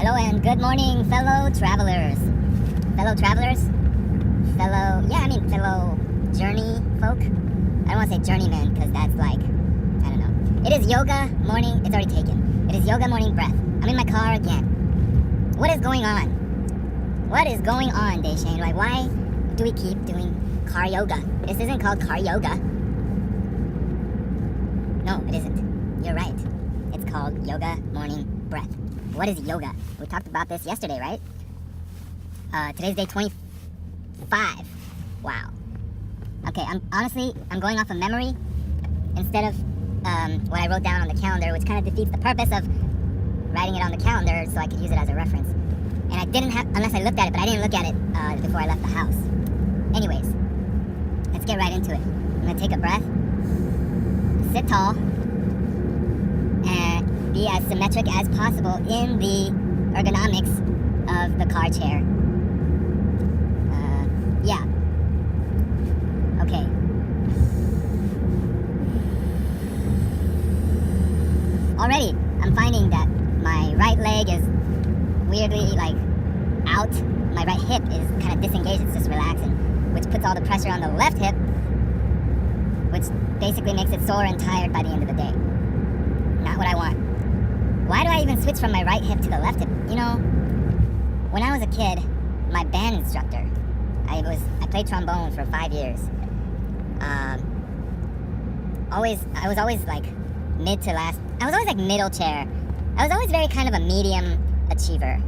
Hello and good morning, fellow travelers. Fellow travelers? Fellow journey folk. I don't want to say journeyman because that's like, I don't know. It is yoga morning. It's already taken. It is yoga morning breath. I'm in my car again. What is going on? What is going on, Daeshane? Like, why do we keep doing car yoga? This isn't called car yoga. No, it isn't. You're right. It's called yoga morning breath. What is yoga? We talked about this yesterday, right? Today's day 25. Wow. Okay, I'm going off of memory instead of what I wrote down on the calendar, which kind of defeats the purpose of writing it on the calendar so I could use it as a reference. And I didn't have, unless I looked at it, but I didn't look at it before I left the house. Anyways, let's get right into it. I'm gonna take a breath, sit tall, and be as symmetric as possible in the ergonomics of the car chair. Yeah. Okay. Already, I'm finding that my right leg is weirdly like out. My right hip is kind of disengaged. It's just relaxing, which puts all the pressure on the left hip, which basically makes it sore and tired by the end of the day. Not what I want. Why do I even switch from my right hip to the left hip? You know, when I was a kid, my band instructor, I played trombone for 5 years. I was always like mid to last. I was always like middle chair. I was always very kind of a medium achiever.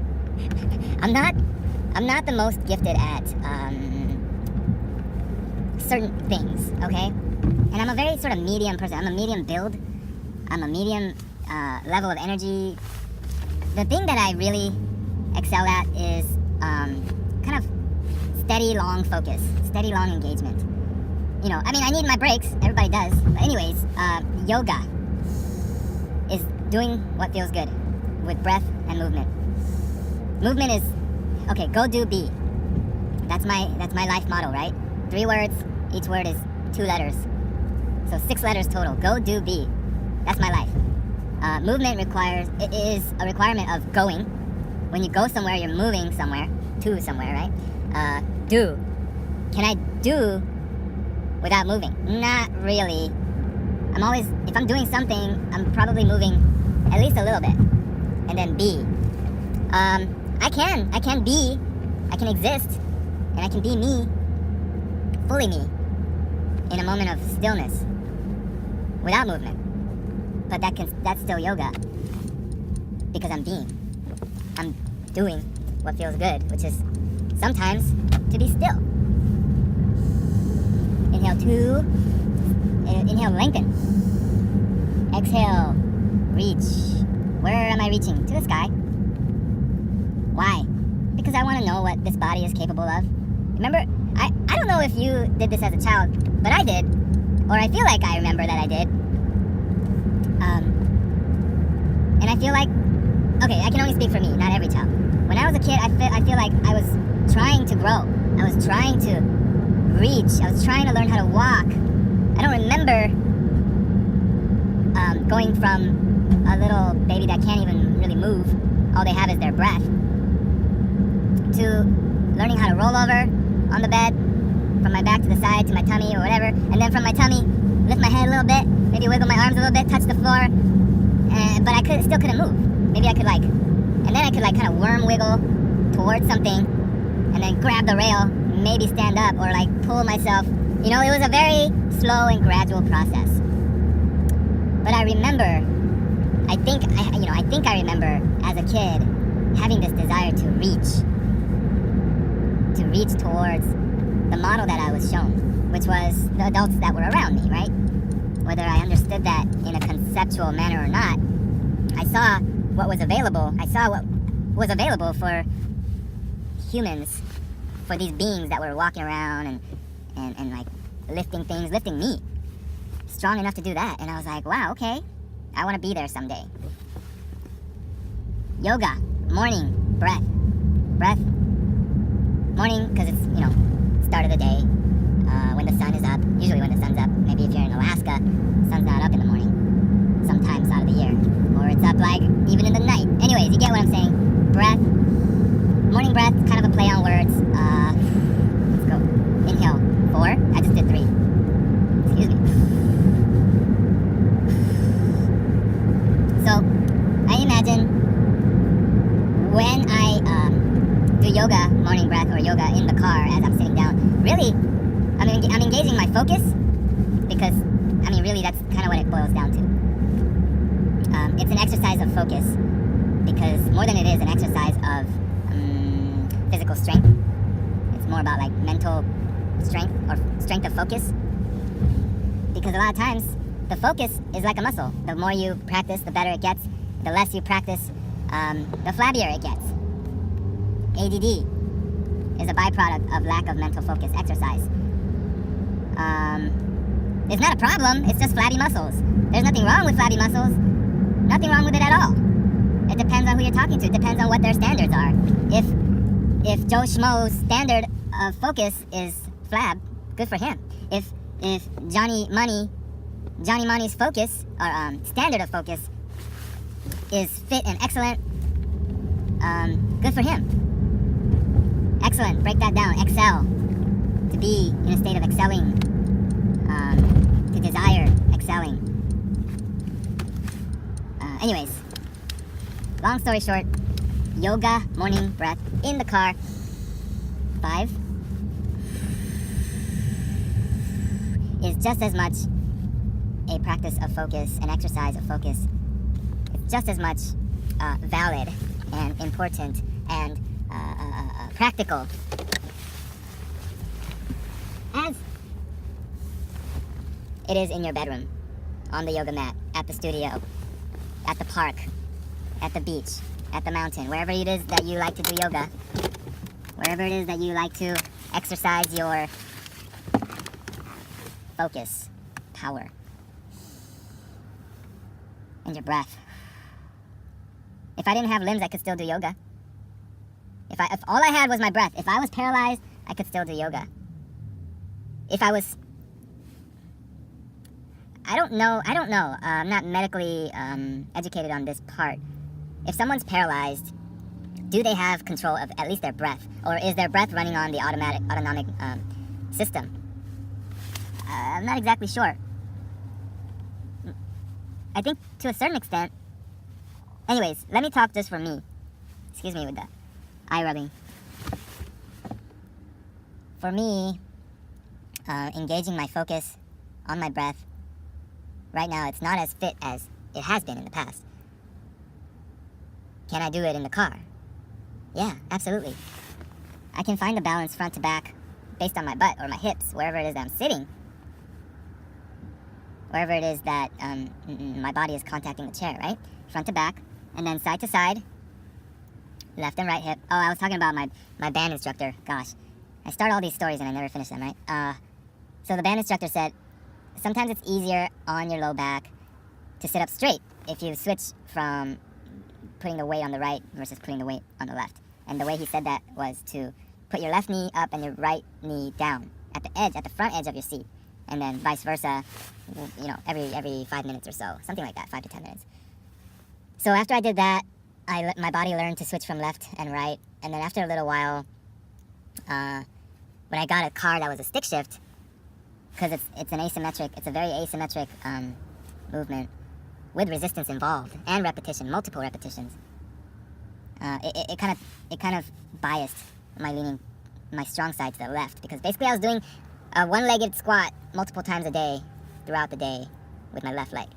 I'm not the most gifted at certain things, okay? And I'm a very sort of medium person. I'm a medium build. I'm a medium level of energy. The thing that I really excel at is kind of steady, long focus, steady, long engagement. You know, I mean, I need my breaks. Everybody does. But anyways, yoga is doing what feels good with breath and movement. Movement is, okay, go do be. That's my life motto, right? 3 words, each word is 2 letters. So 6 letters total. Go do be. That's my life. Movement is a requirement of going. When you go somewhere, you're moving somewhere, to somewhere, right? Do. Can I do without moving? Not really. If I'm doing something, I'm probably moving at least a little bit. And then be. I can be, I can exist, and I can be me, fully me, in a moment of stillness, without movement. But that's still yoga, because I'm doing what feels good, which is sometimes to be still. Inhale 2, inhale lengthen, exhale, reach. Where am I reaching? To the sky. Why? Because I want to know what this body is capable of. Remember, I don't know if you did this as a child, but I did. Or I feel like I remember that I did. And I feel like, okay, I can only speak for me, not every child. When I was a kid, I feel like I was trying to grow. I was trying to reach. I was trying to learn how to walk. I don't remember going from a little baby that can't even really move, all they have is their breath, to learning how to roll over on the bed, from my back to the side to my tummy or whatever, and then from my tummy, lift my head a little bit, maybe wiggle my arms a little bit, touch the floor, but I still couldn't move. Maybe I could and then I could kind of worm wiggle towards something, and then grab the rail, maybe stand up, or pull myself. You know, it was a very slow and gradual process. But I remember, I think I remember as a kid having this desire to reach towards the model that I was shown, which was the adults that were around me, right? Whether I understood that in a conceptual manner or not, I saw what was available. I saw what was available for humans, for these beings that were walking around and lifting things, lifting me. Strong enough to do that. And I was like, wow, okay, I want to be there someday. Yoga, morning, breath. Morning, because it's, start of the day, when the sun is up, usually when the sun's up. Maybe if you're in Alaska, the sun's not up in the morning, sometimes out of the year. Or it's up even in the night. Anyways, you get what I'm saying. breath. Morning breath, kind of a play on words. Let's go. Inhale, 4. I just did 3. Excuse me. So, I imagine when I do yoga, morning breath, or yoga in the car as I'm sitting down, really, I'm engaging my focus, because, really, that's kind of what it boils down to. It's an exercise of focus, because more than it is an exercise of physical strength, it's more about like mental strength or strength of focus, because a lot of times the focus is like a muscle. The more you practice, the better it gets. The less you practice, the flabbier it gets. ADD is a byproduct of lack of mental focus exercise. It's not a problem, it's just flabby muscles. There's nothing wrong with flabby muscles. Nothing wrong with it at all. It depends on who you're talking to. It depends on what their standards are. If Joe Schmo's standard of focus is flab, good for him. If Johnny Money's focus, or standard of focus, is fit and excellent, good for him. Excellent, break that down. Excel. To be in a state of excelling. To desire excelling. Anyways, long story short, yoga, morning breath, in the car. 5 is just as much a practice of focus, an exercise of focus. It's just as much valid and important and practical as it is in your bedroom, on the yoga mat, at the studio, at the park, at the beach, at the mountain, wherever it is that you like to do yoga, wherever it is that you like to exercise your focus, power, and your breath. If I didn't have limbs, I could still do yoga. If all I had was my breath, if I was paralyzed, I could still do yoga. If I was, I don't know, I'm not medically educated on this part. If someone's paralyzed, do they have control of at least their breath? Or is their breath running on the autonomic system? I'm not exactly sure. I think to a certain extent. Anyways, let me talk just for me. Excuse me with the eye rubbing. For me, engaging my focus on my breath, right now it's not as fit as it has been in the past. Can I do it in the car? Yeah, absolutely. I can find the balance front to back based on my butt or my hips, wherever it is that I'm sitting. Wherever it is that my body is contacting the chair, right? Front to back, and then side to side, left and right hip. Oh, I was talking about my band instructor. Gosh, I start all these stories and I never finish them, right? So the band instructor said, sometimes it's easier on your low back to sit up straight if you switch from putting the weight on the right versus putting the weight on the left. And the way he said that was to put your left knee up and your right knee down at the front edge of your seat. And then vice versa, every 5 minutes or so, something like that, 5 to 10 minutes. So after I did that, my body learned to switch from left and right. And then after a little while, when I got a car that was a stick shift, because it's a very asymmetric movement with resistance involved and repetition, multiple repetitions. It kind of biased my strong side to the left, because basically I was doing a one-legged squat multiple times a day throughout the day with my left leg.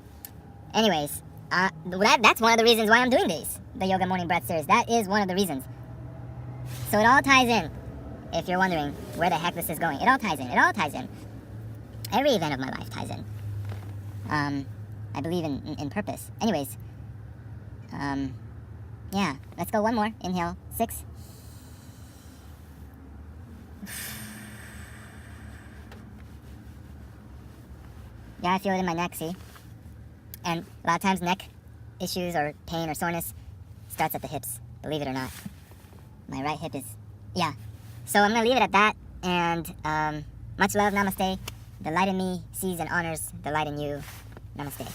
Anyways, that's one of the reasons why I'm doing the Yoga Morning Breath series. That is one of the reasons. So it all ties in. If you're wondering where the heck this is going, it all ties in. Every event of my life ties in. I believe in purpose. Anyways, yeah, let's go one more. Inhale, 6. Yeah, I feel it in my neck, see? And a lot of times neck issues or pain or soreness starts at the hips, believe it or not. My right hip is, yeah. So I'm going to leave it at that, and much love, namaste. The light in me sees and honors the light in you. Namaste.